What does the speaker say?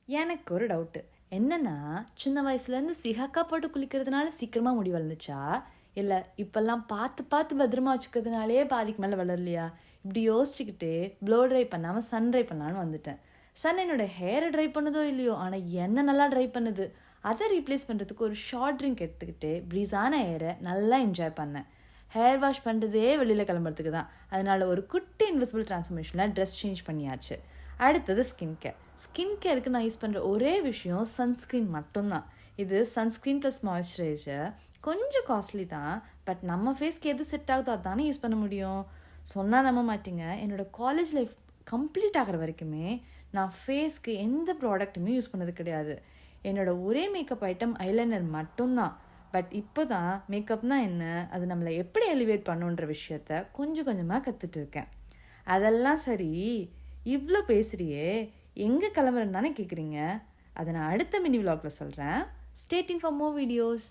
எனக்கு ஒரு டவுட்டு. என்னன்னா, சின்ன வயசுலேருந்து சிகக்கா போட்டு குளிக்கிறதுனால சீக்கிரமா முடி வளர்ந்துச்சா? இல்ல இப்பல்லாம் பார்த்து பார்த்து பத்திரமா வச்சுக்கிறதுனாலயே பாதிக்கு மேல வளரலையா? இப்படி யோசிச்சுக்கிட்டே ப்ளோ ட்ரை பண்ணாம சன் ட்ரை பண்ணலான்னு வந்துட்டேன். சன் என்னோட ஹேர ட்ரை பண்ணுதோ இல்லையோ, ஆனா என்ன நல்லா ட்ரை பண்ணுது. அத ரீப்ளேஸ் பண்றதுக்கு ஒரு ஷார்ட் ட்ரிங்க் எடுத்துக்கிட்டு ப்ரீஸான ஏர நல்லா என்ஜாய் பண்ணேன். ஹேர் வாஷ் பண்றதே வெளியில கிளம்புறதுக்கு தான். அதனால ஒரு குட்டி இன்விசிபிள் டிரான்ஸ்ஃபர்மேஷன்ல ட்ரெஸ் சேஞ்ச் பண்ணியாச்சு. அடுத்தது ஸ்கின் கேர். ஸ்கின் கேருக்கு நான் யூஸ் பண்ணுற ஒரே விஷயம் சன்ஸ்க்ரீன் மட்டும்தான். இது சன்ஸ்க்ரீன் ப்ளஸ் மாய்ஸ்சரைசர். கொஞ்சம் காஸ்ட்லி தான். பட் நம்ம ஃபேஸ்க்கு எது செட் ஆகுதோ அதானே யூஸ் பண்ண முடியும். சொன்னால் நம்ப மாட்டீங்க, என்னோடய காலேஜ் லைஃப் கம்ப்ளீட் ஆகிற வரைக்குமே நான் ஃபேஸ்க்கு எந்த ப்ராடக்ட்டுமே யூஸ் பண்ணது கிடையாது. என்னோடய ஒரே மேக்கப் ஐட்டம் ஐலைனர் மட்டும்தான். பட் இப்போ தான் மேக்கப்னா என்ன, அது நம்மளை எப்படி எலிவேட் பண்ணுன்ற விஷயத்த கொஞ்சம் கொஞ்சமாக கற்றுட்டு இருக்கேன். அதெல்லாம் சரி, இவ்வளோ பேசுறியே, எங்கே கிளம்புறேன்னு தானே கேட்குறீங்க. அதை நான் அடுத்த மினி விலாகில் சொல்கிறேன். Stay tuned for more videos.